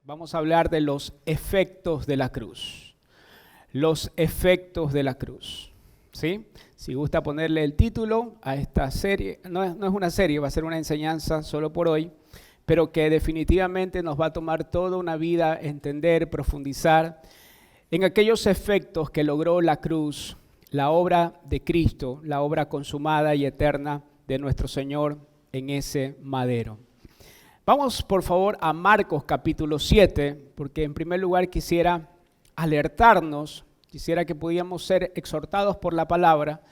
Vamos a hablar de los efectos de la cruz. Los efectos de la cruz. ¿Sí? Si gusta ponerle el título a esta serie, no es una serie, va a ser una enseñanza solo por hoy, pero que definitivamente nos va a tomar toda una vida entender, profundizar en aquellos efectos que logró la cruz, la obra de Cristo, la obra consumada y eterna de nuestro Señor en ese madero. Vamos por favor a Marcos capítulo 7, porque en primer lugar quisiera alertarnos, quisiera que pudiéramos ser exhortados por la palabra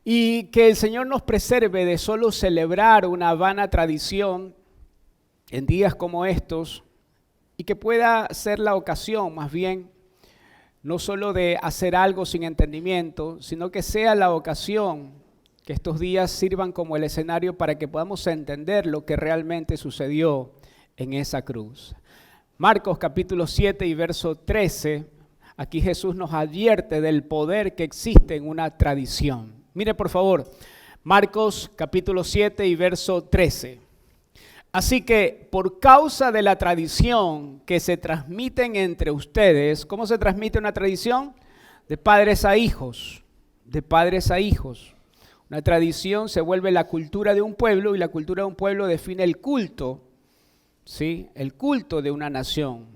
y que el Señor nos preserve de solo celebrar una vana tradición en días como estos y que pueda ser la ocasión más bien no solo de hacer algo sin entendimiento, sino que sea la ocasión que estos días sirvan como el escenario para que podamos entender lo que realmente sucedió en esa cruz. Marcos capítulo 7 y verso 13, aquí Jesús nos advierte del poder que existe en una tradición. Mire por favor, Marcos capítulo 7 y verso 13. Así que por causa de la tradición que se transmiten entre ustedes, ¿cómo se transmite una tradición? De padres a hijos, de padres a hijos. Una tradición se vuelve la cultura de un pueblo y la cultura de un pueblo define el culto, ¿sí? El culto de una nación.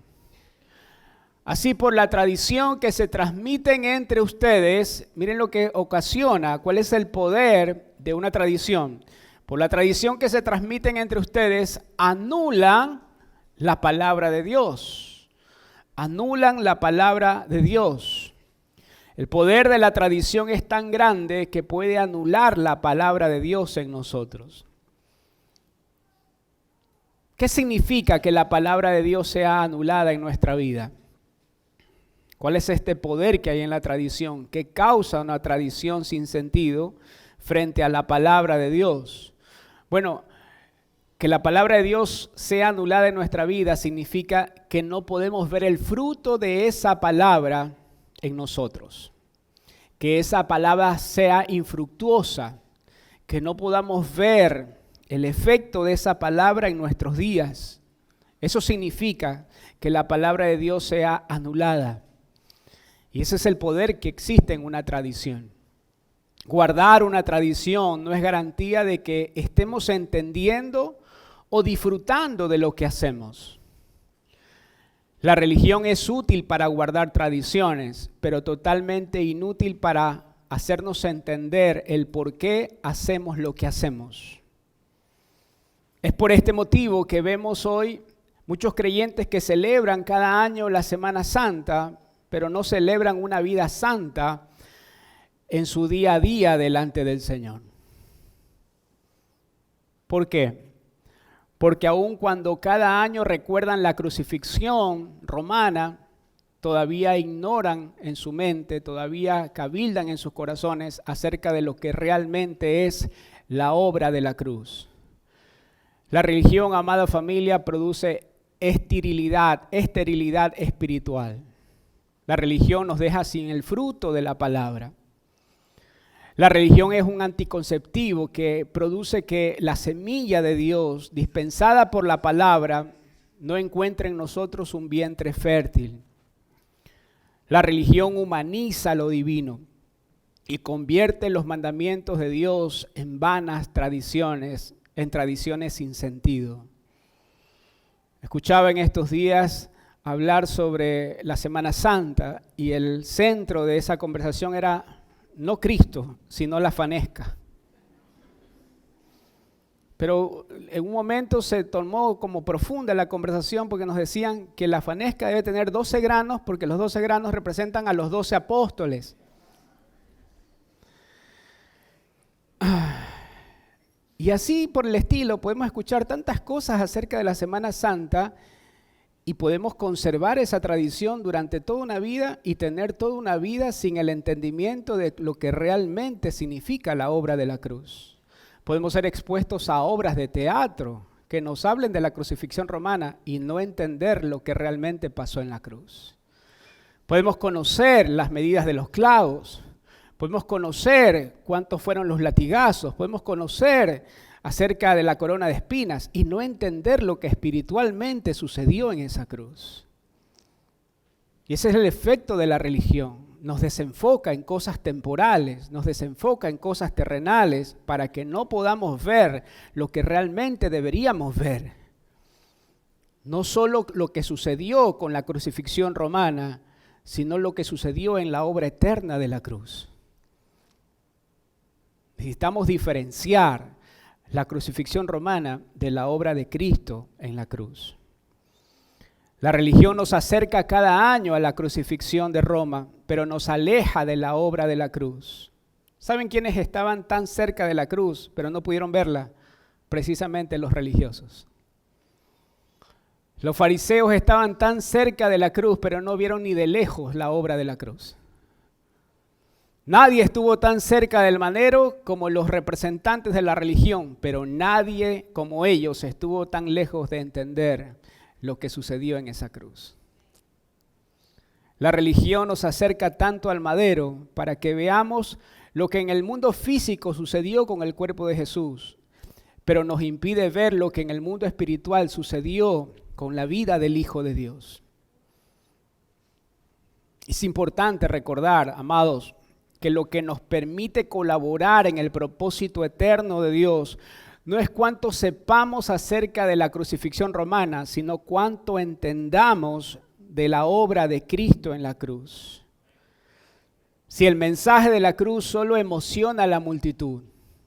Así por la tradición que se transmiten entre ustedes, miren lo que ocasiona, cuál es el poder de una tradición. Por la tradición que se transmiten entre ustedes, anulan la palabra de Dios. Anulan la palabra de Dios. El poder de la tradición es tan grande que puede anular la palabra de Dios en nosotros. ¿Qué significa que la palabra de Dios sea anulada en nuestra vida? ¿Cuál es este poder que hay en la tradición? ¿Qué causa una tradición sin sentido frente a la palabra de Dios? Bueno, que la palabra de Dios sea anulada en nuestra vida significa que no podemos ver el fruto de esa palabra en nosotros. Que esa palabra sea infructuosa, que no podamos ver el efecto de esa palabra en nuestros días. Eso significa que la palabra de Dios sea anulada. Y ese es el poder que existe en una tradición. Guardar una tradición no es garantía de que estemos entendiendo o disfrutando de lo que hacemos. La religión es útil para guardar tradiciones, pero totalmente inútil para hacernos entender el por qué hacemos lo que hacemos. Es por este motivo que vemos hoy muchos creyentes que celebran cada año la Semana Santa, pero no celebran una vida santa en su día a día delante del Señor. ¿Por qué? Porque aun cuando cada año recuerdan la crucifixión romana, todavía ignoran en su mente, todavía cabildan en sus corazones acerca de lo que realmente es la obra de la cruz. La religión, amada familia, produce esterilidad espiritual. La religión nos deja sin el fruto de la palabra. La religión es un anticonceptivo que produce que la semilla de Dios, dispensada por la palabra, no encuentre en nosotros un vientre fértil. La religión humaniza lo divino y convierte los mandamientos de Dios en vanas tradiciones, en tradiciones sin sentido. Escuchaba en estos días hablar sobre la Semana Santa y el centro de esa conversación era no Cristo, sino la fanesca. Pero en un momento se tomó como profunda la conversación porque nos decían que la fanesca debe tener 12 granos porque los 12 granos representan a los 12 apóstoles. Y así por el estilo podemos escuchar tantas cosas acerca de la Semana Santa y podemos conservar esa tradición durante toda una vida y tener toda una vida sin el entendimiento de lo que realmente significa la obra de la cruz. Podemos ser expuestos a obras de teatro que nos hablen de la crucifixión romana y no entender lo que realmente pasó en la cruz. Podemos conocer las medidas de los clavos, podemos conocer cuántos fueron los latigazos, podemos conocer acerca de la corona de espinas y no entender lo que espiritualmente sucedió en esa cruz. Y ese es el efecto de la religión. Nos desenfoca en cosas temporales, nos desenfoca en cosas terrenales para que no podamos ver lo que realmente deberíamos ver. No solo lo que sucedió con la crucifixión romana, sino lo que sucedió en la obra eterna de la cruz. Necesitamos diferenciar la crucifixión romana de la obra de Cristo en la cruz. La religión nos acerca cada año a la crucifixión de Roma, pero nos aleja de la obra de la cruz. ¿Saben quiénes estaban tan cerca de la cruz, pero no pudieron verla? Precisamente los religiosos. Los fariseos estaban tan cerca de la cruz, pero no vieron ni de lejos la obra de la cruz. Nadie estuvo tan cerca del madero como los representantes de la religión, pero nadie como ellos estuvo tan lejos de entender lo que sucedió en esa cruz. La religión nos acerca tanto al madero para que veamos lo que en el mundo físico sucedió con el cuerpo de Jesús, pero nos impide ver lo que en el mundo espiritual sucedió con la vida del Hijo de Dios. Es importante recordar, amados, que lo que nos permite colaborar en el propósito eterno de Dios no es cuánto sepamos acerca de la crucifixión romana, sino cuánto entendamos de la obra de Cristo en la cruz. Si el mensaje de la cruz solo emociona a la multitud,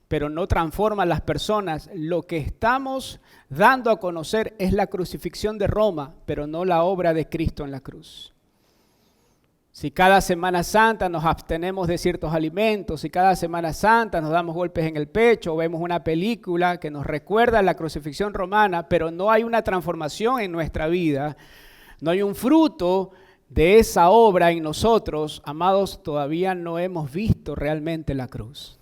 pero no transforma a las personas, lo que estamos dando a conocer es la crucifixión de Roma, pero no la obra de Cristo en la cruz. Si cada Semana Santa nos abstenemos de ciertos alimentos, si cada Semana Santa nos damos golpes en el pecho o vemos una película que nos recuerda la crucifixión romana, pero no hay una transformación en nuestra vida, no hay un fruto de esa obra en nosotros, amados, todavía no hemos visto realmente la cruz.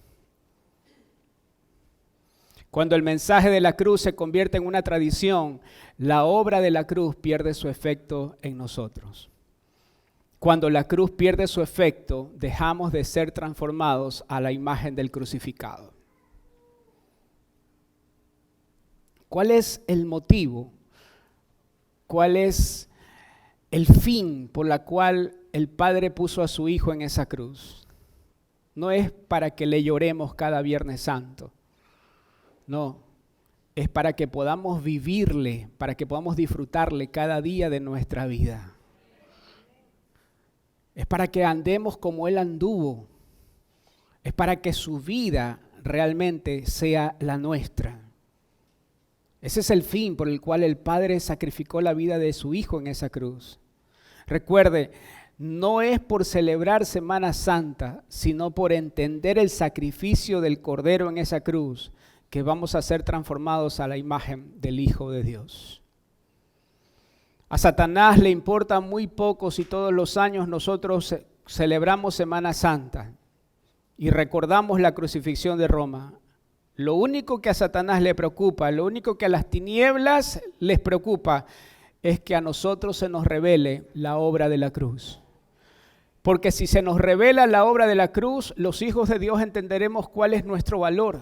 Cuando el mensaje de la cruz se convierte en una tradición, la obra de la cruz pierde su efecto en nosotros. Cuando la cruz pierde su efecto, dejamos de ser transformados a la imagen del crucificado. ¿Cuál es el motivo? ¿Cuál es el fin por la cual el Padre puso a su Hijo en esa cruz? No es para que le lloremos cada Viernes Santo. No, es para que podamos vivirle, para que podamos disfrutarle cada día de nuestra vida. Es para que andemos como Él anduvo. Es para que su vida realmente sea la nuestra. Ese es el fin por el cual el Padre sacrificó la vida de su Hijo en esa cruz. Recuerde, no es por celebrar Semana Santa, sino por entender el sacrificio del Cordero en esa cruz, que vamos a ser transformados a la imagen del Hijo de Dios. A Satanás le importa muy poco si todos los años nosotros celebramos Semana Santa y recordamos la crucifixión de Roma. Lo único que a Satanás le preocupa, lo único que a las tinieblas les preocupa, es que a nosotros se nos revele la obra de la cruz. Porque si se nos revela la obra de la cruz, los hijos de Dios entenderemos cuál es nuestro valor,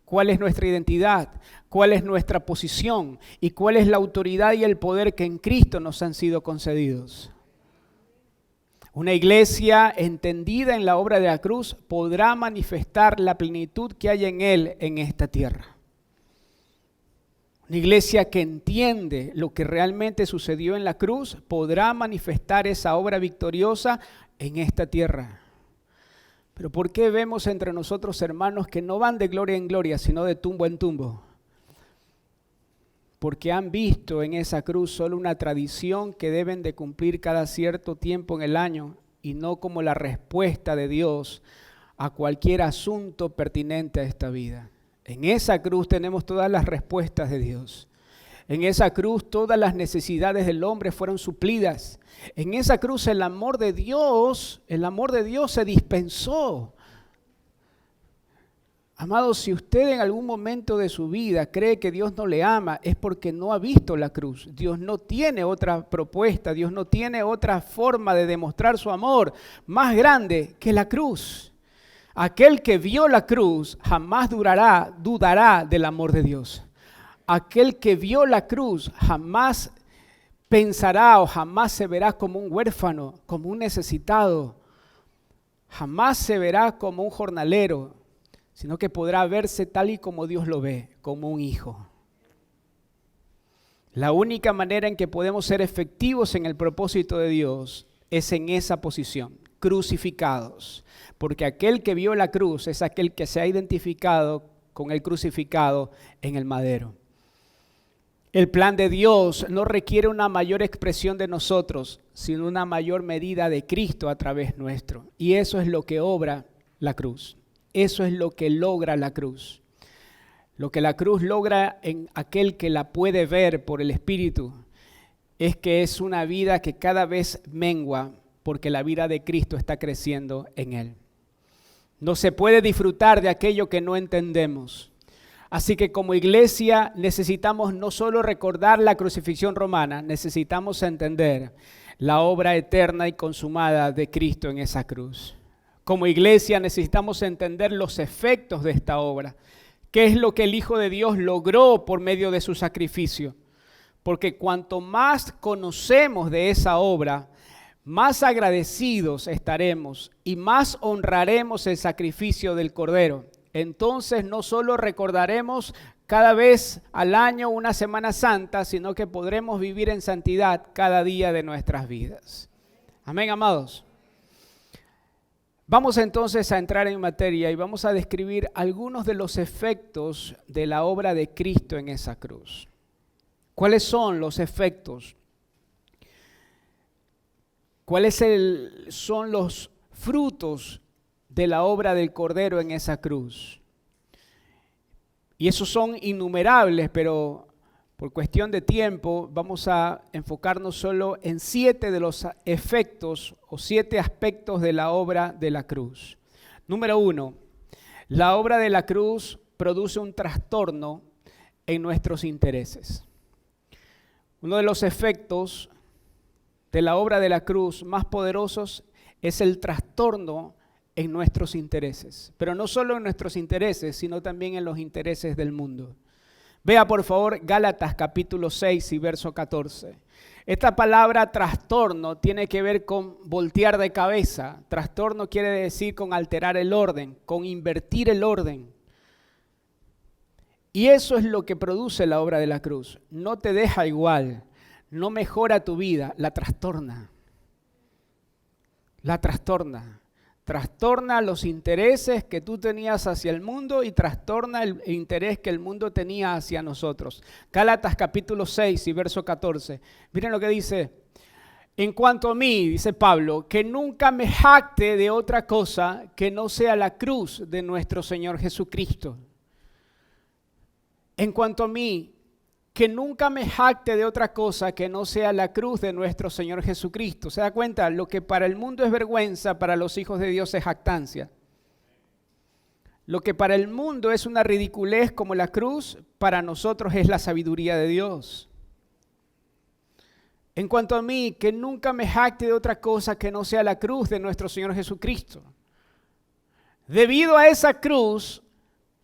cuál es nuestra identidad, cuál es nuestra posición y cuál es la autoridad y el poder que en Cristo nos han sido concedidos. Una iglesia entendida en la obra de la cruz podrá manifestar la plenitud que hay en Él en esta tierra. Una iglesia que entiende lo que realmente sucedió en la cruz podrá manifestar esa obra victoriosa en esta tierra. Pero ¿por qué vemos entre nosotros hermanos que no van de gloria en gloria, sino de tumbo en tumbo? Porque han visto en esa cruz solo una tradición que deben de cumplir cada cierto tiempo en el año y no como la respuesta de Dios a cualquier asunto pertinente a esta vida. En esa cruz tenemos todas las respuestas de Dios. En esa cruz todas las necesidades del hombre fueron suplidas. En esa cruz el amor de Dios se dispensó. Amados, si usted en algún momento de su vida cree que Dios no le ama, es porque no ha visto la cruz. Dios no tiene otra propuesta, Dios no tiene otra forma de demostrar su amor más grande que la cruz. Aquel que vio la cruz jamás dudará del amor de Dios. Aquel que vio la cruz jamás pensará o jamás se verá como un huérfano, como un necesitado. Jamás se verá como un jornalero, sino que podrá verse tal y como Dios lo ve, como un hijo. La única manera en que podemos ser efectivos en el propósito de Dios es en esa posición, crucificados. Porque aquel que vio la cruz es aquel que se ha identificado con el crucificado en el madero. El plan de Dios no requiere una mayor expresión de nosotros, sino una mayor medida de Cristo a través nuestro. Y eso es lo que obra la cruz. Eso es lo que logra la cruz. Lo que la cruz logra en aquel que la puede ver por el Espíritu es que es una vida que cada vez mengua porque la vida de Cristo está creciendo en él. No se puede disfrutar de aquello que no entendemos. Así que como iglesia necesitamos no solo recordar la crucifixión romana, necesitamos entender la obra eterna y consumada de Cristo en esa cruz. Como iglesia necesitamos entender los efectos de esta obra. ¿Qué es lo que el Hijo de Dios logró por medio de su sacrificio? Porque cuanto más conocemos de esa obra, más agradecidos estaremos y más honraremos el sacrificio del Cordero. Entonces no solo recordaremos cada vez al año una Semana Santa, sino que podremos vivir en santidad cada día de nuestras vidas. Amén, amados. Vamos entonces a entrar en materia y vamos a describir algunos de los efectos de la obra de Cristo en esa cruz. ¿Cuáles son los efectos? ¿Cuáles son los frutos de la obra del Cordero en esa cruz? Y esos son innumerables, pero por cuestión de tiempo vamos a enfocarnos solo en 7 de los efectos o 7 aspectos de la obra de la cruz. Número 1, la obra de la cruz produce un trastorno en nuestros intereses. Uno de los efectos de la obra de la cruz más poderosos es el trastorno en nuestros intereses, pero no solo en nuestros intereses, sino también en los intereses del mundo. Vea por favor Gálatas capítulo 6 y verso 14. Esta palabra trastorno tiene que ver con voltear de cabeza. Trastorno quiere decir con alterar el orden, con invertir el orden. Y eso es lo que produce la obra de la cruz. No te deja igual, no mejora tu vida, la trastorna. La trastorna. Trastorna los intereses que tú tenías hacia el mundo y trastorna el interés que el mundo tenía hacia nosotros. Gálatas capítulo 6 y verso 14. Miren lo que dice. En cuanto a mí, dice Pablo, que nunca me jacte de otra cosa que no sea la cruz de nuestro Señor Jesucristo. En cuanto a mí, que nunca me jacte de otra cosa que no sea la cruz de nuestro Señor Jesucristo. ¿Se da cuenta? Lo que para el mundo es vergüenza, para los hijos de Dios es jactancia. Lo que para el mundo es una ridiculez como la cruz, para nosotros es la sabiduría de Dios. En cuanto a mí, que nunca me jacte de otra cosa que no sea la cruz de nuestro Señor Jesucristo. Debido a esa cruz,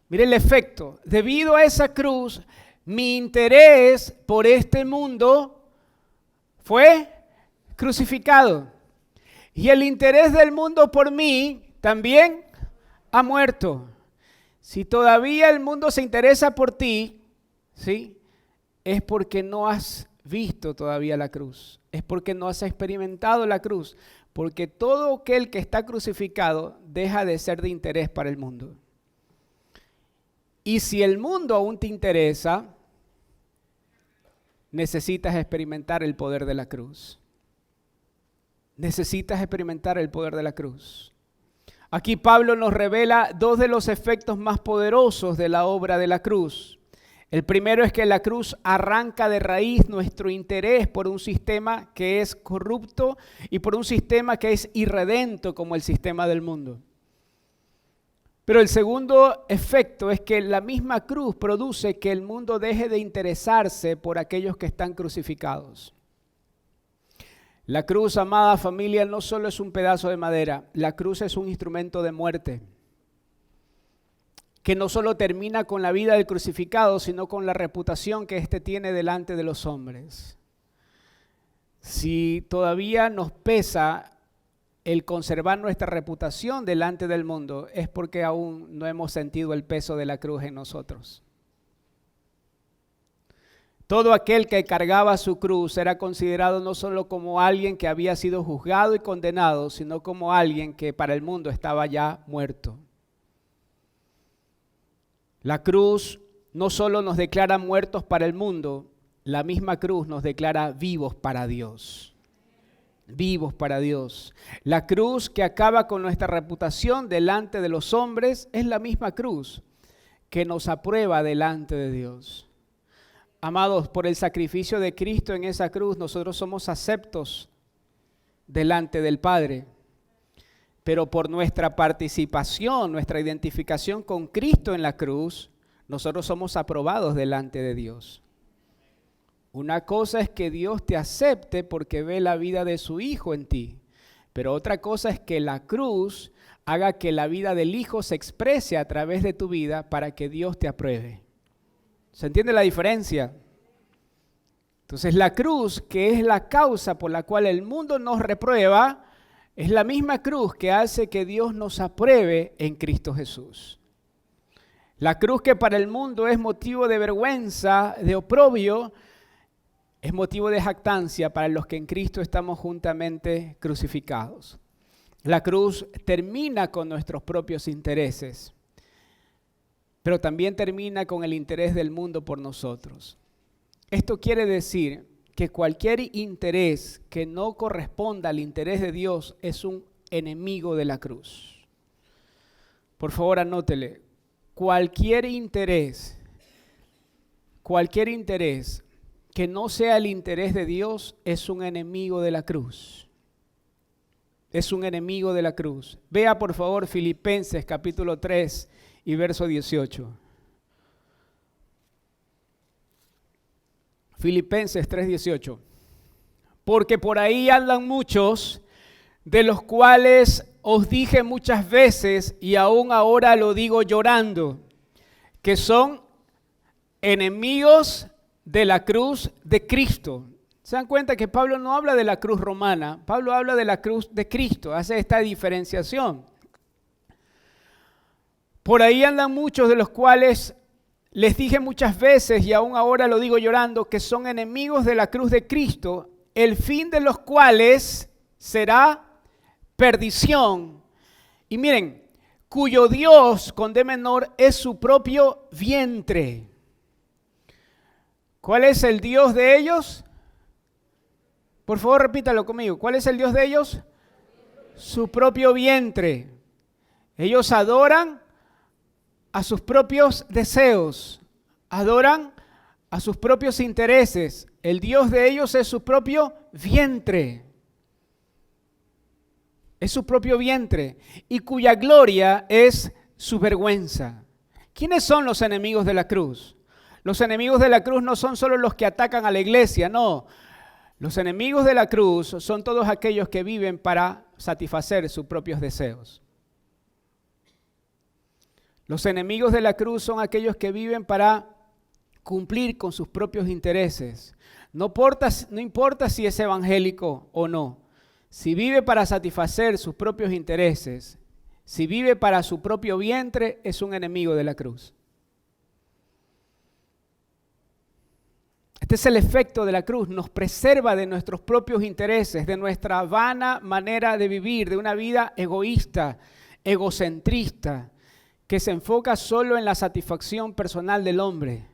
mire el efecto, debido a esa cruz, mi interés por este mundo fue crucificado. Y el interés del mundo por mí también ha muerto. Si todavía el mundo se interesa por ti, ¿sí?, es porque no has visto todavía la cruz. Es porque no has experimentado la cruz. Porque todo aquel que está crucificado deja de ser de interés para el mundo. Y si el mundo aún te interesa, necesitas experimentar el poder de la cruz. Necesitas experimentar el poder de la cruz. Aquí Pablo nos revela 2 de los efectos más poderosos de la obra de la cruz. El primero es que la cruz arranca de raíz nuestro interés por un sistema que es corrupto y por un sistema que es irredento como el sistema del mundo. Pero el segundo efecto es que la misma cruz produce que el mundo deje de interesarse por aquellos que están crucificados. La cruz, amada familia, no solo es un pedazo de madera, la cruz es un instrumento de muerte. que no solo termina con la vida del crucificado, sino con la reputación que éste tiene delante de los hombres. Si todavía nos pesa el conservar nuestra reputación delante del mundo, es porque aún no hemos sentido el peso de la cruz en nosotros. Todo aquel que cargaba su cruz era considerado no solo como alguien que había sido juzgado y condenado, sino como alguien que para el mundo estaba ya muerto. La cruz no solo nos declara muertos para el mundo, la misma cruz nos declara vivos para Dios. Vivos para Dios. La cruz que acaba con nuestra reputación delante de los hombres es la misma cruz que nos aprueba delante de Dios. Amados, por el sacrificio de Cristo en esa cruz, nosotros somos aceptos delante del Padre. Pero por nuestra participación, nuestra identificación con Cristo en la cruz, nosotros somos aprobados delante de Dios. Una cosa es que Dios te acepte porque ve la vida de su Hijo en ti. Pero otra cosa es que la cruz haga que la vida del Hijo se exprese a través de tu vida para que Dios te apruebe. ¿Se entiende la diferencia? Entonces la cruz, que es la causa por la cual el mundo nos reprueba, es la misma cruz que hace que Dios nos apruebe en Cristo Jesús. La cruz que para el mundo es motivo de vergüenza, de oprobio, es motivo de jactancia para los que en Cristo estamos juntamente crucificados. La cruz termina con nuestros propios intereses, pero también termina con el interés del mundo por nosotros. Esto quiere decir que cualquier interés que no corresponda al interés de Dios es un enemigo de la cruz. Por favor, anótele. Cualquier interés que no sea el interés de Dios es un enemigo de la cruz. Es un enemigo de la cruz. Vea por favor Filipenses capítulo 3 y verso 18. Filipenses 3:18. Porque por ahí andan muchos, de los cuales os dije muchas veces y aún ahora lo digo llorando, que son enemigos de la cruz de Cristo. ¿Se dan cuenta que Pablo no habla de la cruz romana? Pablo habla de la cruz de Cristo, hace esta diferenciación. Por ahí andan muchos de los cuales les dije muchas veces y aún ahora lo digo llorando, que son enemigos de la cruz de Cristo, el fin de los cuales será perdición. Y miren, cuyo Dios con D menor es su propio vientre. ¿Cuál es el Dios de ellos? Por favor, repítalo conmigo. ¿Cuál es el Dios de ellos? Su propio vientre. Ellos adoran a sus propios deseos, adoran a sus propios intereses. El Dios de ellos es su propio vientre. Es su propio vientre y cuya gloria es su vergüenza. ¿Quiénes son los enemigos de la cruz? Los enemigos de la cruz no son solo los que atacan a la iglesia, no. Los enemigos de la cruz son todos aquellos que viven para satisfacer sus propios deseos. Los enemigos de la cruz son aquellos que viven para cumplir con sus propios intereses. No importa si es evangélico o no. Si vive para satisfacer sus propios intereses, si vive para su propio vientre, es un enemigo de la cruz. Este es el efecto de la cruz, nos preserva de nuestros propios intereses, de nuestra vana manera de vivir, de una vida egoísta, egocentrista, que se enfoca solo en la satisfacción personal del hombre,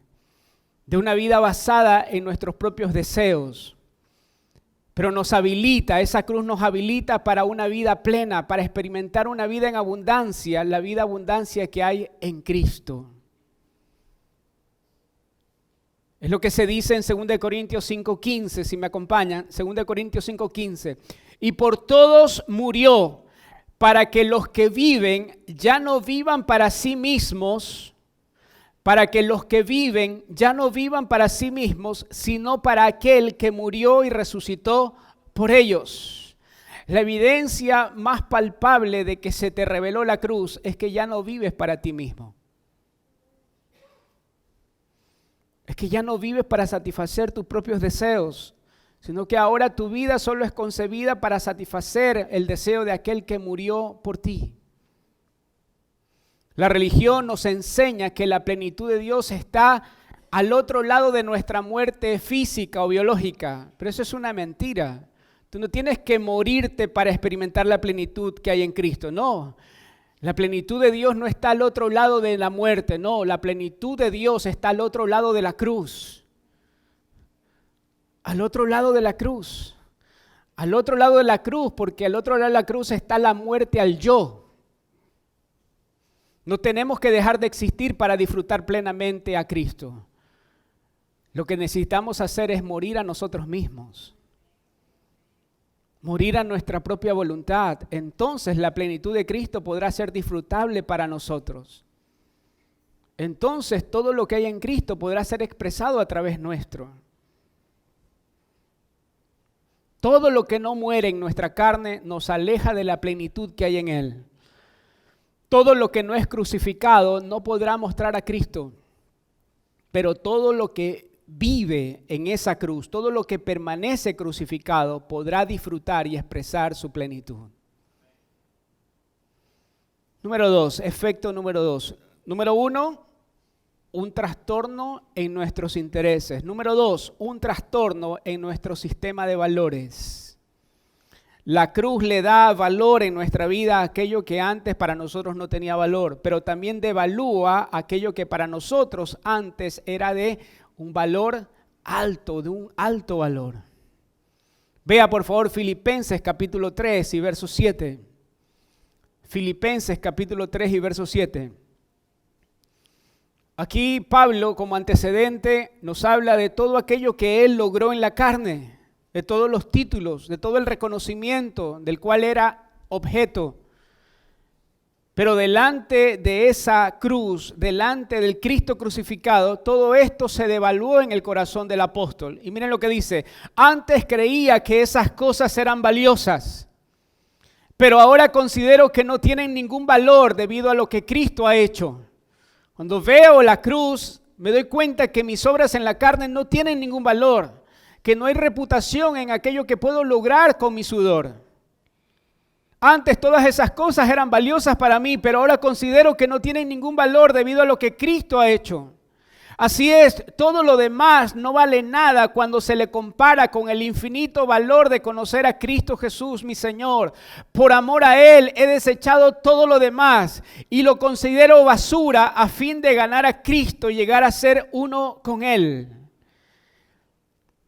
de una vida basada en nuestros propios deseos. Pero esa cruz nos habilita para una vida plena, para experimentar una vida en abundancia, la vida abundancia que hay en Cristo. Es lo que se dice en 2 Corintios 5:15, si me acompañan, 2 Corintios 5:15. Y por todos murió, para que los que viven ya no vivan para sí mismos, sino para aquel que murió y resucitó por ellos. La evidencia más palpable de que se te reveló la cruz es que ya no vives para ti mismo. Es que ya no vives para satisfacer tus propios deseos, sino que ahora tu vida solo es concebida para satisfacer el deseo de aquel que murió por ti. La religión nos enseña que la plenitud de Dios está al otro lado de nuestra muerte física o biológica, pero eso es una mentira. Tú no tienes que morirte para experimentar la plenitud que hay en Cristo, no. La plenitud de Dios no está al otro lado de la muerte, no. La plenitud de Dios está al otro lado de la cruz. Al otro lado de la cruz. Al otro lado de la cruz, porque al otro lado de la cruz está la muerte al yo. No tenemos que dejar de existir para disfrutar plenamente a Cristo. Lo que necesitamos hacer es morir a nosotros mismos. Morir a nuestra propia voluntad. Entonces la plenitud de Cristo podrá ser disfrutable para nosotros. Entonces todo lo que hay en Cristo podrá ser expresado a través nuestro. Todo lo que no muere en nuestra carne nos aleja de la plenitud que hay en Él. Todo lo que no es crucificado no podrá mostrar a Cristo, pero todo lo que vive en esa cruz, todo lo que permanece crucificado podrá disfrutar y expresar su plenitud. Número 2, efecto número 2. Número 1, un trastorno en nuestros intereses. Número 2, un trastorno en nuestro sistema de valores. La cruz le da valor en nuestra vida a aquello que antes para nosotros no tenía valor, pero también devalúa aquello que para nosotros antes era de un valor alto, de un alto valor. Vea por favor Filipenses capítulo 3 y verso 7. Filipenses capítulo 3 y verso 7. Aquí Pablo como antecedente nos habla de todo aquello que él logró en la carne, de todos los títulos, de todo el reconocimiento del cual era objeto. Pero delante de esa cruz, delante del Cristo crucificado, todo esto se devaluó en el corazón del apóstol. Y miren lo que dice: antes creía que esas cosas eran valiosas, pero ahora considero que no tienen ningún valor debido a lo que Cristo ha hecho. Cuando veo la cruz, me doy cuenta que mis obras en la carne no tienen ningún valor, que no hay reputación en aquello que puedo lograr con mi sudor. Antes todas esas cosas eran valiosas para mí, pero ahora considero que no tienen ningún valor debido a lo que Cristo ha hecho. Así es, todo lo demás no vale nada cuando se le compara con el infinito valor de conocer a Cristo Jesús, mi Señor. Por amor a Él he desechado todo lo demás y lo considero basura a fin de ganar a Cristo y llegar a ser uno con Él.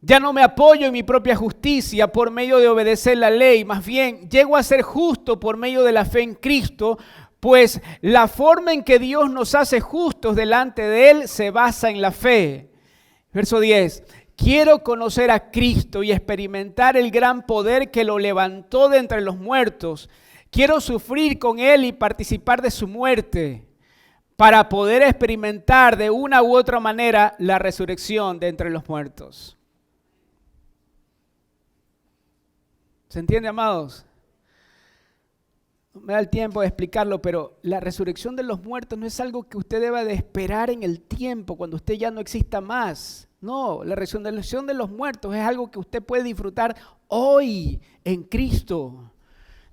Ya no me apoyo en mi propia justicia por medio de obedecer la ley, más bien llego a ser justo por medio de la fe en Cristo, pues la forma en que Dios nos hace justos delante de Él se basa en la fe. Verso 10. Quiero conocer a Cristo y experimentar el gran poder que lo levantó de entre los muertos. Quiero sufrir con Él y participar de su muerte, para poder experimentar de una u otra manera la resurrección de entre los muertos. ¿Se entiende, amados? No me da el tiempo de explicarlo, pero la resurrección de los muertos no es algo que usted deba de esperar en el tiempo, cuando usted ya no exista más. No, la resurrección de los muertos es algo que usted puede disfrutar hoy en Cristo.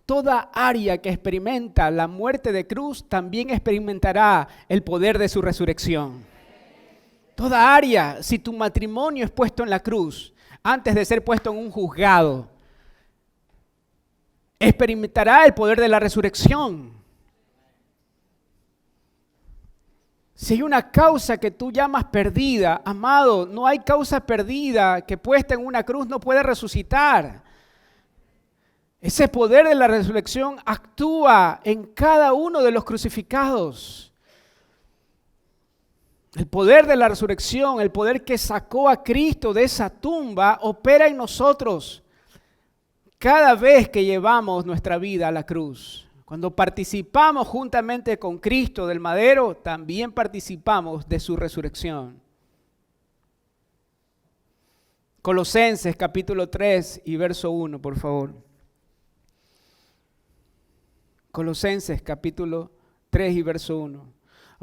Toda área que experimenta la muerte de cruz también experimentará el poder de su resurrección. Toda área, si tu matrimonio es puesto en la cruz, antes de ser puesto en un juzgado, experimentará el poder de la resurrección. Si hay una causa que tú llamas perdida, amado, no hay causa perdida que puesta en una cruz no puede resucitar. Ese poder de la resurrección actúa en cada uno de los crucificados. El poder de la resurrección, el poder que sacó a Cristo de esa tumba, opera en nosotros. Cada vez que llevamos nuestra vida a la cruz, cuando participamos juntamente con Cristo del madero, también participamos de su resurrección. Colosenses capítulo 3 y verso 1, por favor. Colosenses capítulo 3 y verso 1.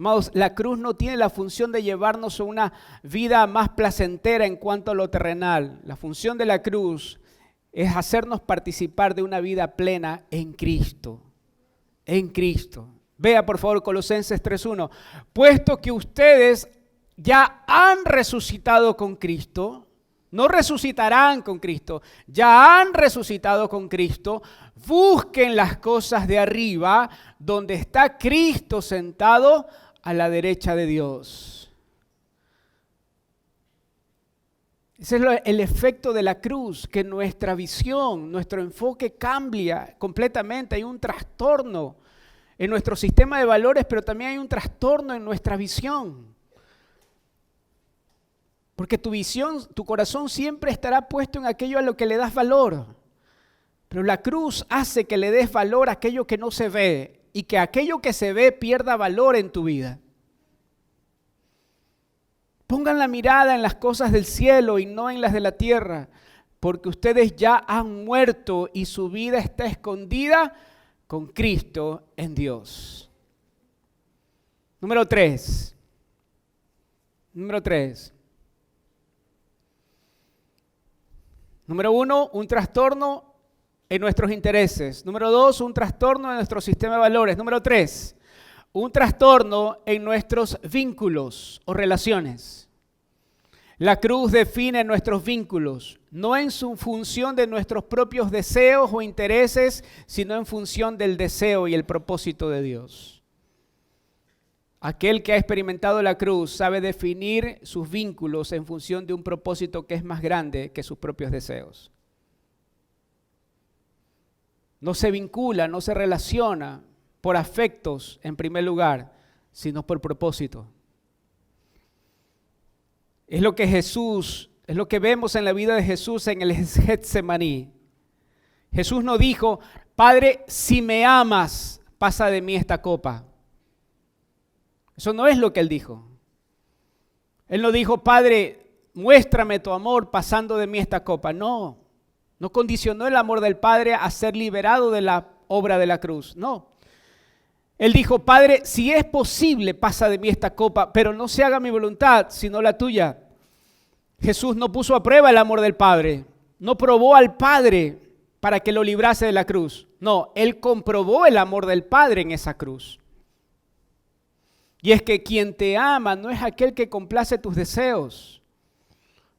Amados, la cruz no tiene la función de llevarnos a una vida más placentera en cuanto a lo terrenal. La función de la cruz es hacernos participar de una vida plena en Cristo. En Cristo. Vea por favor Colosenses 3:1. Puesto que ustedes ya han resucitado con Cristo, no resucitarán con Cristo, ya han resucitado con Cristo, busquen las cosas de arriba, donde está Cristo sentado a la derecha de Dios. Ese es el efecto de la cruz, que nuestra visión, nuestro enfoque cambia completamente. Hay un trastorno en nuestro sistema de valores, pero también hay un trastorno en nuestra visión. Porque tu visión, tu corazón siempre estará puesto en aquello a lo que le das valor. Pero la cruz hace que le des valor a aquello que no se ve y que aquello que se ve pierda valor en tu vida. Pongan la mirada en las cosas del cielo y no en las de la tierra, porque ustedes ya han muerto y su vida está escondida con Cristo en Dios. Número 3. Número 1, un trastorno en nuestros intereses. Número 2, un trastorno en nuestro sistema de valores. Número 3, un trastorno en nuestros vínculos o relaciones. La cruz define nuestros vínculos, no en su función de nuestros propios deseos o intereses, sino en función del deseo y el propósito de Dios. Aquel que ha experimentado la cruz sabe definir sus vínculos en función de un propósito que es más grande que sus propios deseos. No se vincula, no se relaciona por afectos en primer lugar, sino por propósito. Es lo que vemos en la vida de Jesús en el Getsemaní. Jesús no dijo, Padre, si me amas, pasa de mí esta copa. Eso no es lo que Él dijo. Él no dijo, Padre, muéstrame tu amor pasando de mí esta copa. No condicionó el amor del Padre a ser liberado de la obra de la cruz. No. Él dijo, Padre, si es posible, pasa de mí esta copa, pero no se haga mi voluntad, sino la tuya. Jesús no puso a prueba el amor del Padre. No probó al Padre para que lo librase de la cruz. No, Él comprobó el amor del Padre en esa cruz. Y es que quien te ama no es aquel que complace tus deseos.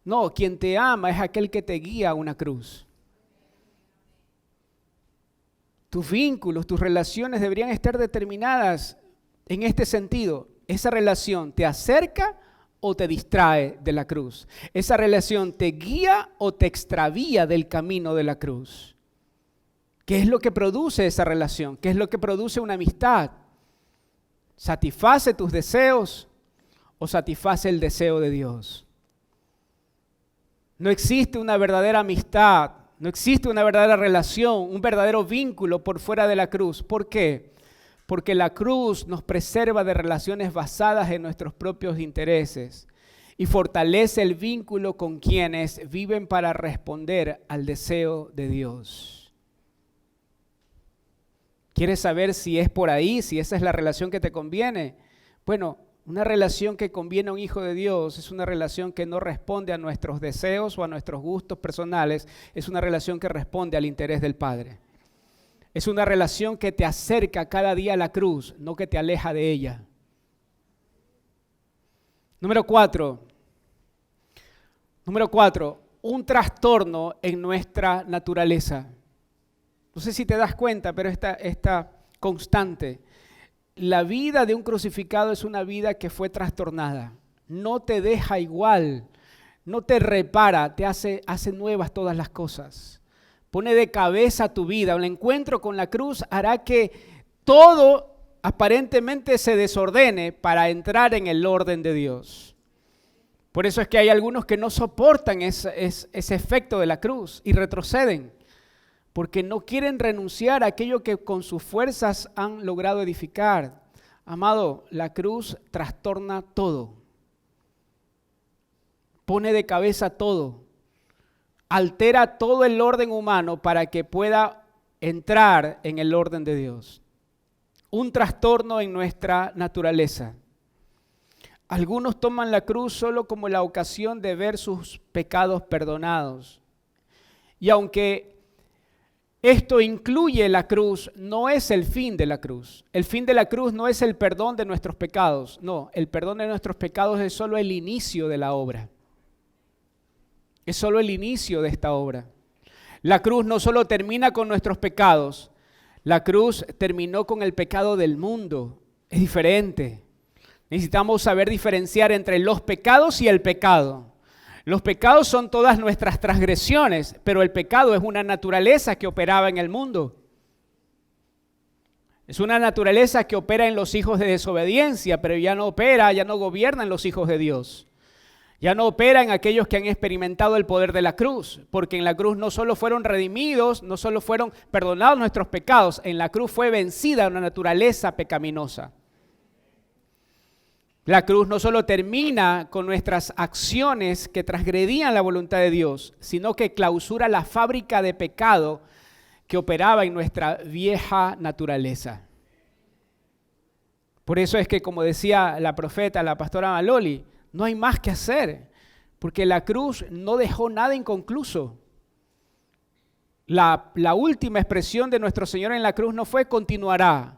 No, quien te ama es aquel que te guía a una cruz. Tus vínculos, tus relaciones deberían estar determinadas en este sentido. Esa relación te acerca o te distrae de la cruz. Esa relación te guía o te extravía del camino de la cruz. ¿Qué es lo que produce esa relación? ¿Qué es lo que produce una amistad? ¿Satisface tus deseos o satisface el deseo de Dios? No existe una verdadera amistad, no existe una verdadera relación, un verdadero vínculo por fuera de la cruz. ¿Por qué? Porque la cruz nos preserva de relaciones basadas en nuestros propios intereses y fortalece el vínculo con quienes viven para responder al deseo de Dios. ¿Quieres saber si es por ahí, si esa es la relación que te conviene? Bueno, una relación que conviene a un hijo de Dios es una relación que no responde a nuestros deseos o a nuestros gustos personales, es una relación que responde al interés del Padre. Es una relación que te acerca cada día a la cruz, no que te aleja de ella. Número 4, un trastorno en nuestra naturaleza. No sé si te das cuenta, pero esta constante. La vida de un crucificado es una vida que fue trastornada. No te deja igual, no te repara, te hace nuevas todas las cosas. Pone de cabeza tu vida. El encuentro con la cruz hará que todo aparentemente se desordene para entrar en el orden de Dios. Por eso es que hay algunos que no soportan ese efecto de la cruz y retroceden. Porque no quieren renunciar a aquello que con sus fuerzas han logrado edificar. Amado, la cruz trastorna todo. Pone de cabeza todo. Altera todo el orden humano para que pueda entrar en el orden de Dios. Un trastorno en nuestra naturaleza. Algunos toman la cruz solo como la ocasión de ver sus pecados perdonados. Y aunque esto incluye la cruz, no es el fin de la cruz. El fin de la cruz no es el perdón de nuestros pecados. No, el perdón de nuestros pecados es solo el inicio de la obra. Es solo el inicio de esta obra. La cruz no solo termina con nuestros pecados, la cruz terminó con el pecado del mundo. Es diferente. Necesitamos saber diferenciar entre los pecados y el pecado. Los pecados son todas nuestras transgresiones, pero el pecado es una naturaleza que operaba en el mundo. Es una naturaleza que opera en los hijos de desobediencia, pero ya no opera, ya no gobierna en los hijos de Dios. Ya no opera en aquellos que han experimentado el poder de la cruz, porque en la cruz no solo fueron redimidos, no solo fueron perdonados nuestros pecados, en la cruz fue vencida una naturaleza pecaminosa. La cruz no solo termina con nuestras acciones que transgredían la voluntad de Dios, sino que clausura la fábrica de pecado que operaba en nuestra vieja naturaleza. Por eso es que, como decía la profeta, la pastora Maloli, no hay más que hacer, porque la cruz no dejó nada inconcluso. La última expresión de nuestro Señor en la cruz no fue continuará,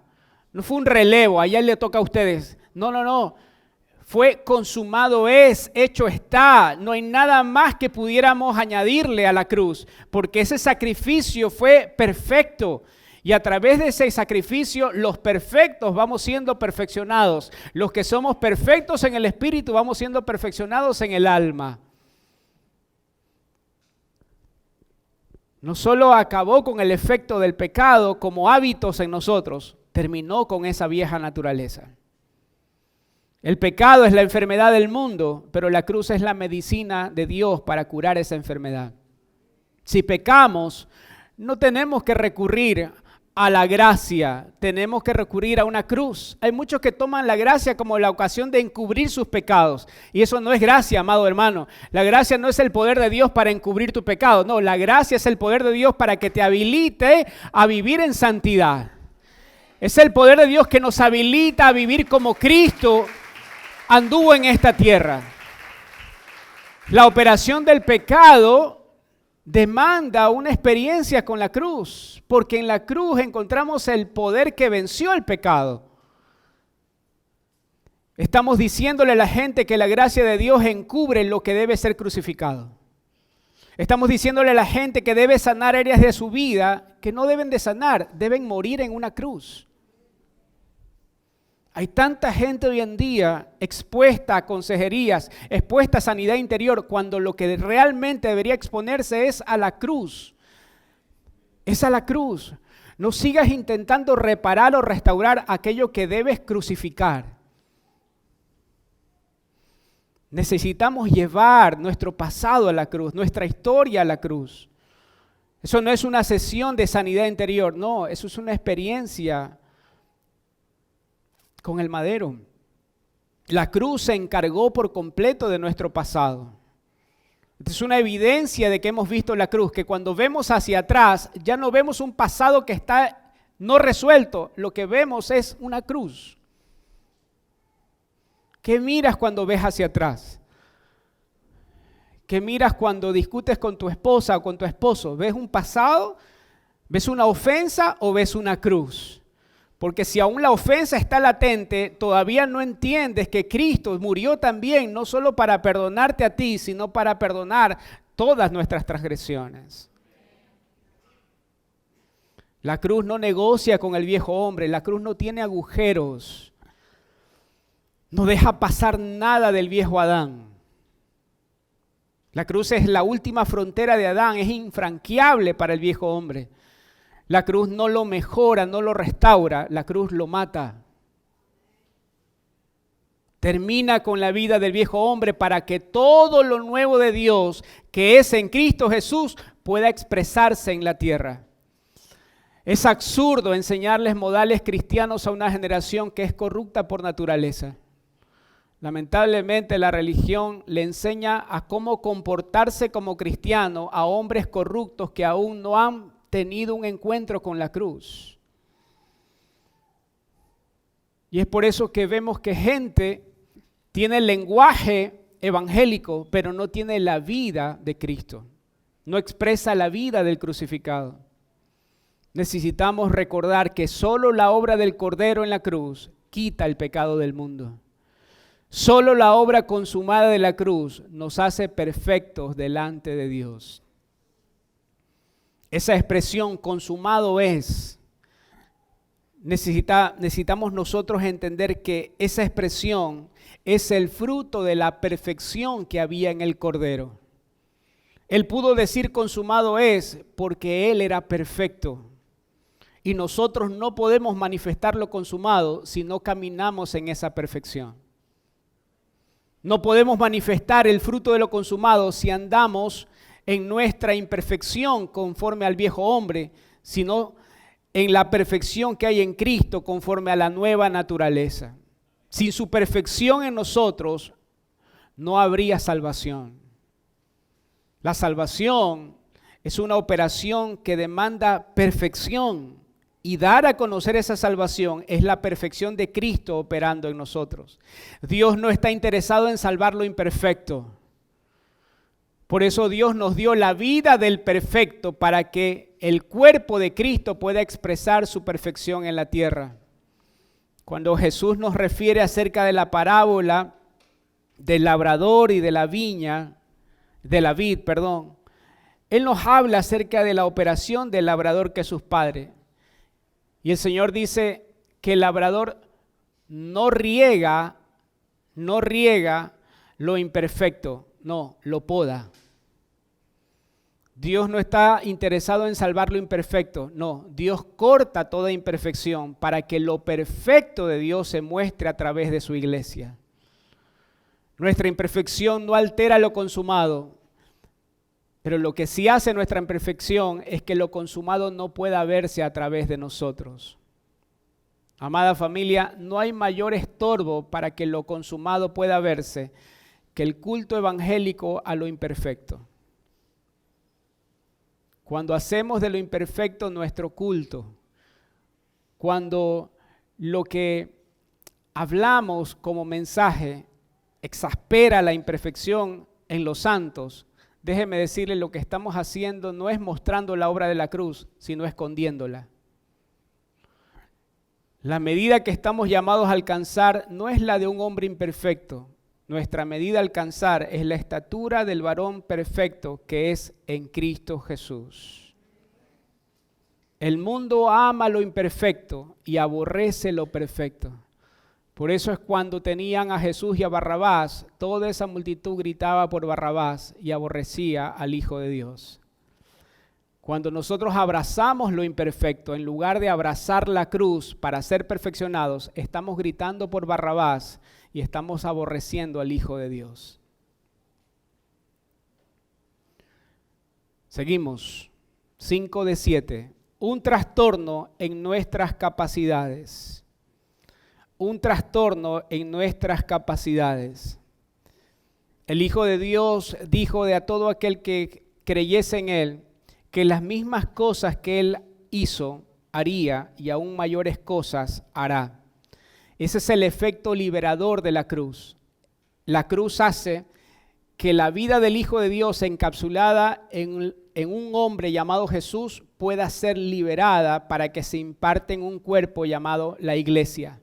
no fue un relevo, allá le toca a ustedes. No. Fue consumado es, hecho está. No hay nada más que pudiéramos añadirle a la cruz, porque ese sacrificio fue perfecto. Y a través de ese sacrificio, los perfectos vamos siendo perfeccionados. Los que somos perfectos en el espíritu vamos siendo perfeccionados en el alma. No solo acabó con el efecto del pecado como hábitos en nosotros, terminó con esa vieja naturaleza. El pecado es la enfermedad del mundo, pero la cruz es la medicina de Dios para curar esa enfermedad. Si pecamos, no tenemos que recurrir a la gracia, tenemos que recurrir a una cruz. Hay muchos que toman la gracia como la ocasión de encubrir sus pecados, y eso no es gracia, amado hermano. La gracia no es el poder de Dios para encubrir tu pecado, no, la gracia es el poder de Dios para que te habilite a vivir en santidad. Es el poder de Dios que nos habilita a vivir como Cristo anduvo en esta tierra. La operación del pecado demanda una experiencia con la cruz, porque en la cruz encontramos el poder que venció el pecado. Estamos diciéndole a la gente que la gracia de Dios encubre lo que debe ser crucificado. Estamos diciéndole a la gente que debe sanar áreas de su vida que no deben de sanar, deben morir en una cruz. Hay tanta gente hoy en día expuesta a consejerías, expuesta a sanidad interior, cuando lo que realmente debería exponerse es a la cruz. Es a la cruz. No sigas intentando reparar o restaurar aquello que debes crucificar. Necesitamos llevar nuestro pasado a la cruz, nuestra historia a la cruz. Eso no es una sesión de sanidad interior, no, eso es una experiencia con el madero. La cruz se encargó por completo de nuestro pasado. Esta es una evidencia de que hemos visto la cruz, que cuando vemos hacia atrás ya no vemos un pasado que está no resuelto, lo que vemos es una cruz. ¿Qué miras cuando ves hacia atrás? ¿Qué miras cuando discutes con tu esposa o con tu esposo? ¿Ves un pasado? ¿Ves una ofensa o ves una cruz? Porque si aún la ofensa está latente, todavía no entiendes que Cristo murió también, no solo para perdonarte a ti, sino para perdonar todas nuestras transgresiones. La cruz no negocia con el viejo hombre, la cruz no tiene agujeros, no deja pasar nada del viejo Adán. La cruz es la última frontera de Adán, es infranqueable para el viejo hombre. La cruz no lo mejora, no lo restaura, la cruz lo mata. Termina con la vida del viejo hombre para que todo lo nuevo de Dios, que es en Cristo Jesús, pueda expresarse en la tierra. Es absurdo enseñarles modales cristianos a una generación que es corrupta por naturaleza. Lamentablemente la religión le enseña a cómo comportarse como cristiano a hombres corruptos que aún no han tenido un encuentro con la cruz. Y es por eso que vemos que gente Tiene el lenguaje evangélico, pero no tiene la vida de Cristo. No expresa la vida del crucificado. Necesitamos recordar que solo la obra del Cordero en la cruz quita el pecado del mundo. Solo la obra consumada de la cruz nos hace perfectos delante de Dios. Esa expresión consumado es, necesitamos nosotros entender que esa expresión es el fruto de la perfección que había en el Cordero. Él pudo decir consumado es porque Él era perfecto. Y nosotros no podemos manifestar lo consumado si no caminamos en esa perfección. No podemos manifestar el fruto de lo consumado si andamos en nuestra imperfección conforme al viejo hombre, sino en la perfección que hay en Cristo conforme a la nueva naturaleza. Sin su perfección en nosotros no habría salvación. La salvación es una operación que demanda perfección. Y dar a conocer esa salvación es la perfección de Cristo operando en nosotros. Dios no está interesado en salvar lo imperfecto. Por eso Dios nos dio la vida del perfecto para que el cuerpo de Cristo pueda expresar su perfección en la tierra. Cuando Jesús nos refiere acerca de la parábola del labrador y de la viña, de la vid, perdón, Él nos habla acerca de la operación del labrador que es su padre. Y el Señor dice que el labrador no riega lo imperfecto, no, lo poda. Dios no está interesado en salvar lo imperfecto, no, Dios corta toda imperfección para que lo perfecto de Dios se muestre a través de su iglesia. Nuestra imperfección no altera lo consumado, pero lo que sí hace nuestra imperfección es que lo consumado no pueda verse a través de nosotros. Amada familia, no hay mayor estorbo para que lo consumado pueda verse que el culto evangélico a lo imperfecto. Cuando hacemos de lo imperfecto nuestro culto, cuando lo que hablamos como mensaje exaspera la imperfección en los santos, déjeme decirle, lo que estamos haciendo no es mostrando la obra de la cruz, sino escondiéndola. La medida que estamos llamados a alcanzar no es la de un hombre imperfecto. Nuestra medida a alcanzar es la estatura del varón perfecto que es en Cristo Jesús. El mundo ama lo imperfecto y aborrece lo perfecto. Por eso es cuando tenían a Jesús y a Barrabás, toda esa multitud gritaba por Barrabás y aborrecía al Hijo de Dios. Cuando nosotros abrazamos lo imperfecto, en lugar de abrazar la cruz para ser perfeccionados, estamos gritando por Barrabás y estamos aborreciendo al Hijo de Dios. Seguimos. 5 de 7. Un trastorno en nuestras capacidades. Un trastorno en nuestras capacidades. El Hijo de Dios dijo de a todo aquel que creyese en Él, que las mismas cosas que Él hizo, haría y aún mayores cosas hará. Ese es el efecto liberador de la cruz. La cruz hace que la vida del Hijo de Dios encapsulada en un hombre llamado Jesús pueda ser liberada para que se imparte en un cuerpo llamado la iglesia.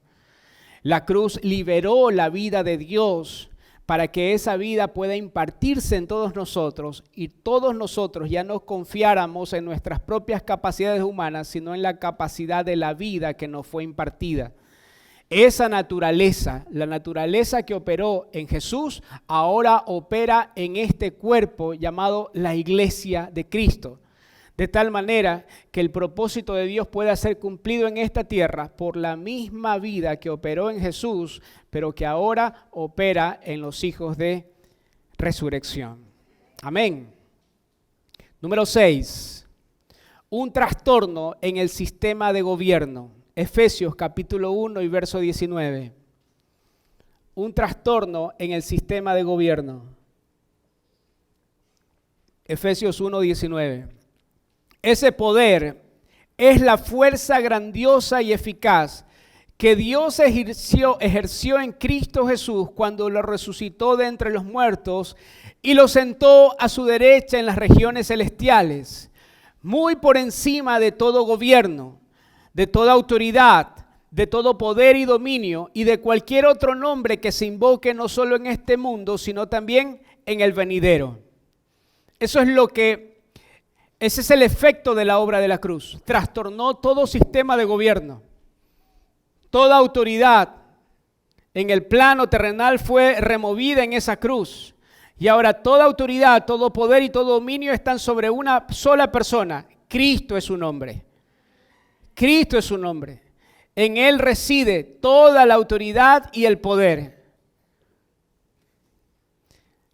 La cruz liberó la vida de Dios para que esa vida pueda impartirse en todos nosotros y todos nosotros ya no confiáramos en nuestras propias capacidades humanas, sino en la capacidad de la vida que nos fue impartida. Esa naturaleza, la naturaleza que operó en Jesús, ahora opera en este cuerpo llamado la iglesia de Cristo. De tal manera que el propósito de Dios pueda ser cumplido en esta tierra por la misma vida que operó en Jesús, pero que ahora opera en los hijos de resurrección. Amén. Número 6. Un trastorno en el sistema de gobierno. Efesios capítulo 1 y verso 19. Un trastorno en el sistema de gobierno. Efesios 1, 19. Ese poder es la fuerza grandiosa y eficaz que Dios ejerció en Cristo Jesús cuando lo resucitó de entre los muertos y lo sentó a su derecha en las regiones celestiales, muy por encima de todo gobierno, de toda autoridad, de todo poder y dominio y de cualquier otro nombre que se invoque no solo en este mundo, sino también en el venidero. Ese es el efecto de la obra de la cruz. Trastornó todo sistema de gobierno. Toda autoridad en el plano terrenal fue removida en esa cruz. Y ahora toda autoridad, todo poder y todo dominio están sobre una sola persona. Cristo es su nombre. Cristo es su nombre. En Él reside toda la autoridad y el poder.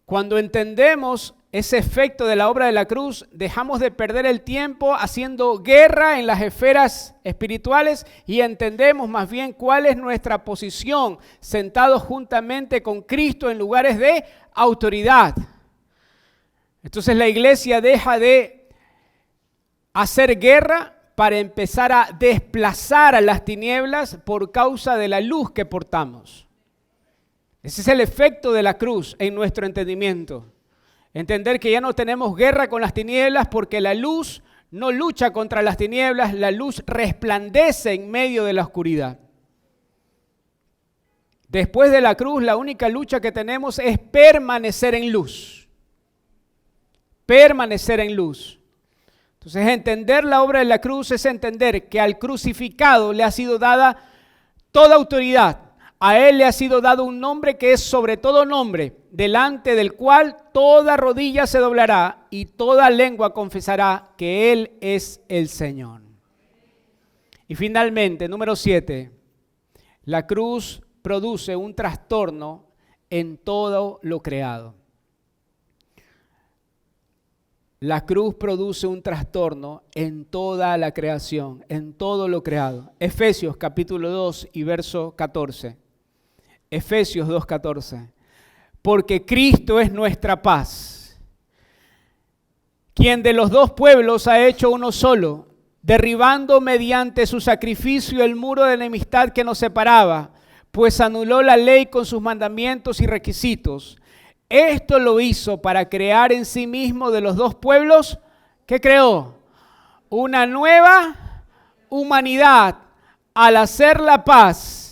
Cuando entendemos ese efecto de la obra de la cruz, dejamos de perder el tiempo haciendo guerra en las esferas espirituales y entendemos más bien cuál es nuestra posición sentados juntamente con Cristo en lugares de autoridad. Entonces la iglesia deja de hacer guerra para empezar a desplazar a las tinieblas por causa de la luz que portamos. Ese es el efecto de la cruz en nuestro entendimiento. Entender que ya no tenemos guerra con las tinieblas porque la luz no lucha contra las tinieblas, la luz resplandece en medio de la oscuridad. Después de la cruz, la única lucha que tenemos es permanecer en luz. Permanecer en luz. Entonces, entender la obra de la cruz es entender que al crucificado le ha sido dada toda autoridad. A Él le ha sido dado un nombre que es sobre todo nombre, delante del cual toda rodilla se doblará y toda lengua confesará que Él es el Señor. Y finalmente, número 7, la cruz produce un trastorno en todo lo creado. La cruz produce un trastorno en toda la creación, en todo lo creado. Efesios capítulo 2 y verso 14. Efesios 2:14. Porque Cristo es nuestra paz, quien de los dos pueblos ha hecho uno solo, derribando mediante su sacrificio el muro de enemistad que nos separaba, pues anuló la ley con sus mandamientos y requisitos. Esto lo hizo para crear en sí mismo de los dos pueblos, ¿qué creó? Una nueva humanidad al hacer la paz.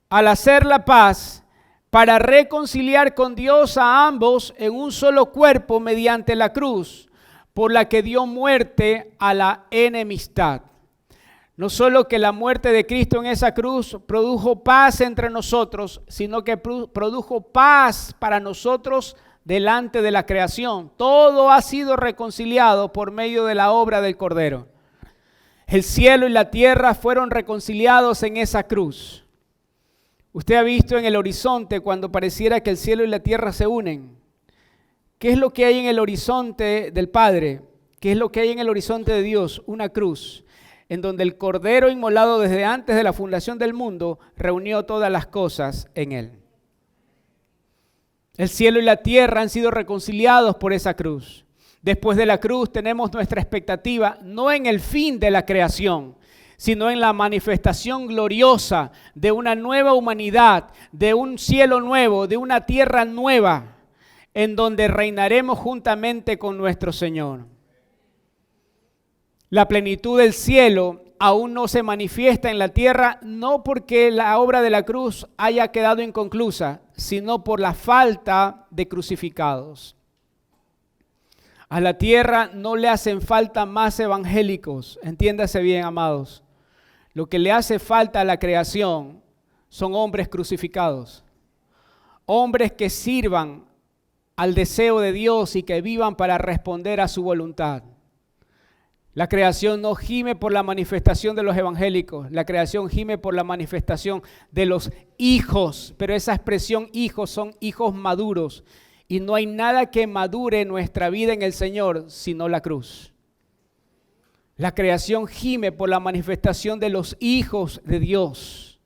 Al hacer la paz, para reconciliar con Dios a ambos en un solo cuerpo mediante la cruz, por la que dio muerte a la enemistad. No solo que la muerte de Cristo en esa cruz produjo paz entre nosotros, sino que produjo paz para nosotros delante de la creación. Todo ha sido reconciliado por medio de la obra del Cordero. El cielo y la tierra fueron reconciliados en esa cruz. Usted ha visto en el horizonte cuando pareciera que el cielo y la tierra se unen. ¿Qué es lo que hay en el horizonte del Padre? ¿Qué es lo que hay en el horizonte de Dios? Una cruz, en donde el Cordero inmolado desde antes de la fundación del mundo reunió todas las cosas en él. El cielo y la tierra han sido reconciliados por esa cruz. Después de la cruz tenemos nuestra expectativa no en el fin de la creación, sino en la manifestación gloriosa de una nueva humanidad, de un cielo nuevo, de una tierra nueva, en donde reinaremos juntamente con nuestro Señor. La plenitud del cielo aún no se manifiesta en la tierra, no porque la obra de la cruz haya quedado inconclusa, sino por la falta de crucificados. A la tierra no le hacen falta más evangélicos, entiéndase bien, amados. Lo que le hace falta a la creación son hombres crucificados, hombres que sirvan al deseo de Dios y que vivan para responder a su voluntad. La creación no gime por la manifestación de los evangélicos, la creación gime por la manifestación de los hijos, pero esa expresión hijos son hijos maduros y no hay nada que madure nuestra vida en el Señor sino la cruz. La creación gime por la manifestación de los hijos de Dios.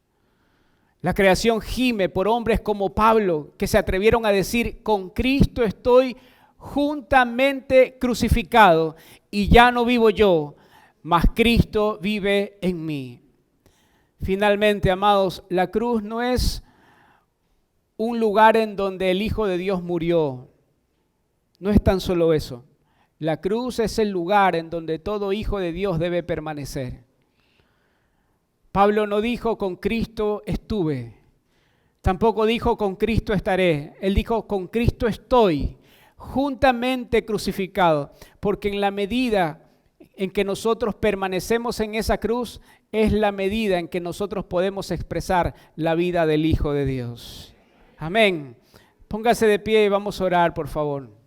La creación gime por hombres como Pablo, que se atrevieron a decir, con Cristo estoy juntamente crucificado y ya no vivo yo, mas Cristo vive en mí. Finalmente, amados, la cruz no es un lugar en donde el Hijo de Dios murió. No es tan solo eso. La cruz es el lugar en donde todo hijo de Dios debe permanecer. Pablo no dijo con Cristo estuve, tampoco dijo con Cristo estaré. Él dijo con Cristo estoy, juntamente crucificado, porque en la medida en que nosotros permanecemos en esa cruz, es la medida en que nosotros podemos expresar la vida del Hijo de Dios. Amén. Póngase de pie y vamos a orar, por favor.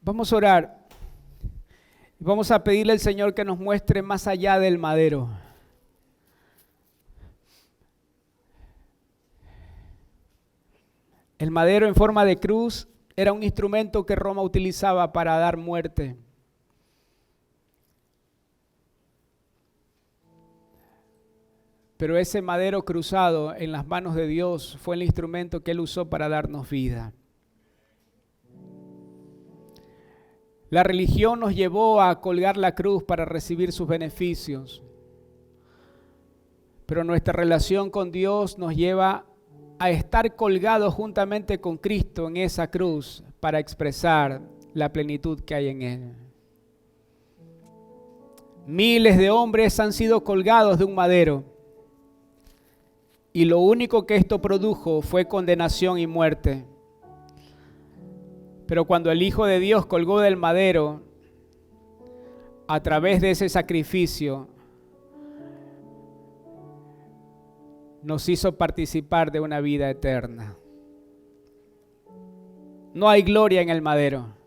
Vamos a orar. Vamos a pedirle al Señor que nos muestre más allá del madero. El madero en forma de cruz era un instrumento que Roma utilizaba para dar muerte. Pero ese madero cruzado en las manos de Dios fue el instrumento que Él usó para darnos vida. La religión nos llevó a colgar la cruz para recibir sus beneficios. Pero nuestra relación con Dios nos lleva a estar colgados juntamente con Cristo en esa cruz para expresar la plenitud que hay en Él. Miles de hombres han sido colgados de un madero y lo único que esto produjo fue condenación y muerte. Pero cuando el Hijo de Dios colgó del madero, a través de ese sacrificio, nos hizo participar de una vida eterna. No hay gloria en el madero.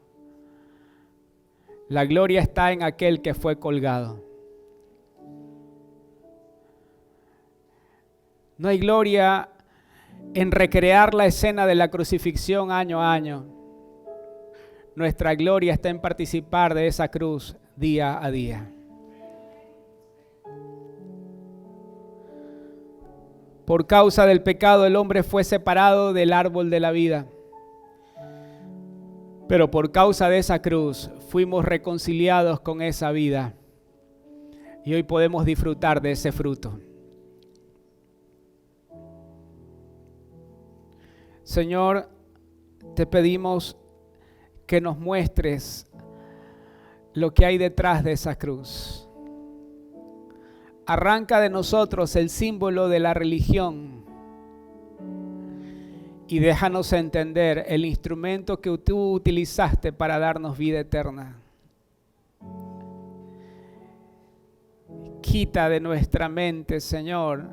La gloria está en aquel que fue colgado. No hay gloria en recrear la escena de la crucifixión año a año. Nuestra gloria está en participar de esa cruz día a día. Por causa del pecado el hombre fue separado del árbol de la vida. Pero por causa de esa cruz fuimos reconciliados con esa vida. Y hoy podemos disfrutar de ese fruto. Señor, te pedimos que nos muestres lo que hay detrás de esa cruz. Arranca de nosotros el símbolo de la religión y déjanos entender el instrumento que tú utilizaste para darnos vida eterna. Quita de nuestra mente, Señor,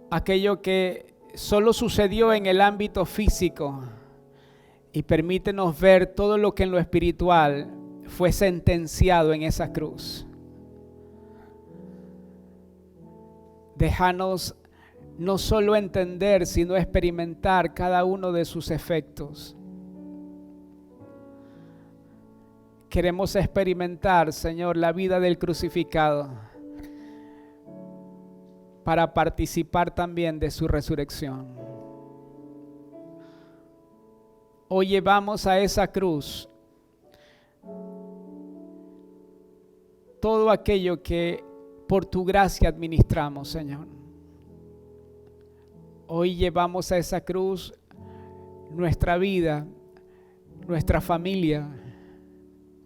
aquello que solo sucedió en el ámbito físico y permítenos ver todo lo que en lo espiritual fue sentenciado en esa cruz. Déjanos no solo entender, sino experimentar cada uno de sus efectos. Queremos experimentar, Señor, la vida del crucificado para participar también de su resurrección. Hoy llevamos a esa cruz todo aquello que por tu gracia administramos, Señor. Hoy llevamos a esa cruz nuestra vida, nuestra familia,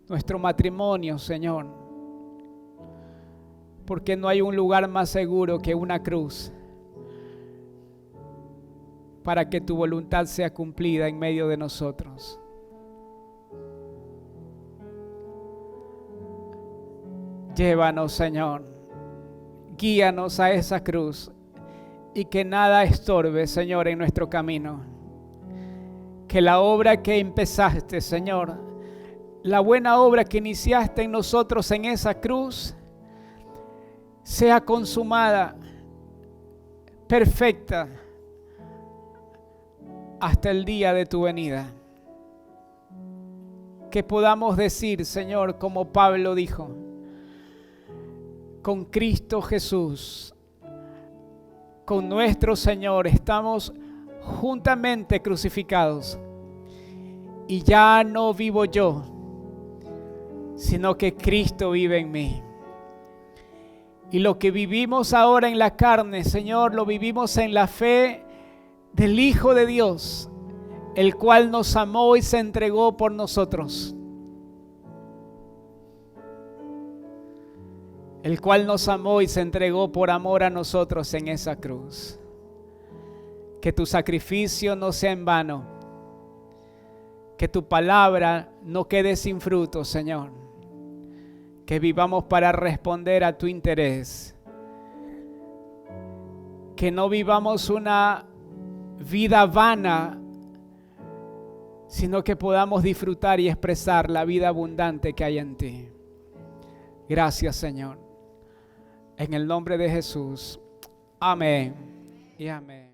nuestro matrimonio, Señor. Porque no hay un lugar más seguro que una cruz para que tu voluntad sea cumplida en medio de nosotros. Llévanos, Señor, guíanos a esa cruz y que nada estorbe, Señor, en nuestro camino. Que la obra que empezaste, Señor, la buena obra que iniciaste en nosotros en esa cruz, sea consumada, perfecta, hasta el día de tu venida. Que podamos decir, Señor, como Pablo dijo, con Cristo Jesús, con nuestro Señor, estamos juntamente crucificados. y ya no vivo yo, sino que Cristo vive en mí. Y lo que vivimos ahora en la carne, Señor, lo vivimos en la fe del Hijo de Dios, el cual nos amó y se entregó por nosotros. El cual nos amó y se entregó por amor a nosotros en esa cruz. Que tu sacrificio no sea en vano. Que tu palabra no quede sin fruto, Señor. Que vivamos para responder a tu interés. Que no vivamos una vida vana, sino que podamos disfrutar y expresar la vida abundante que hay en ti. Gracias, Señor. En el nombre de Jesús. Amén y amén.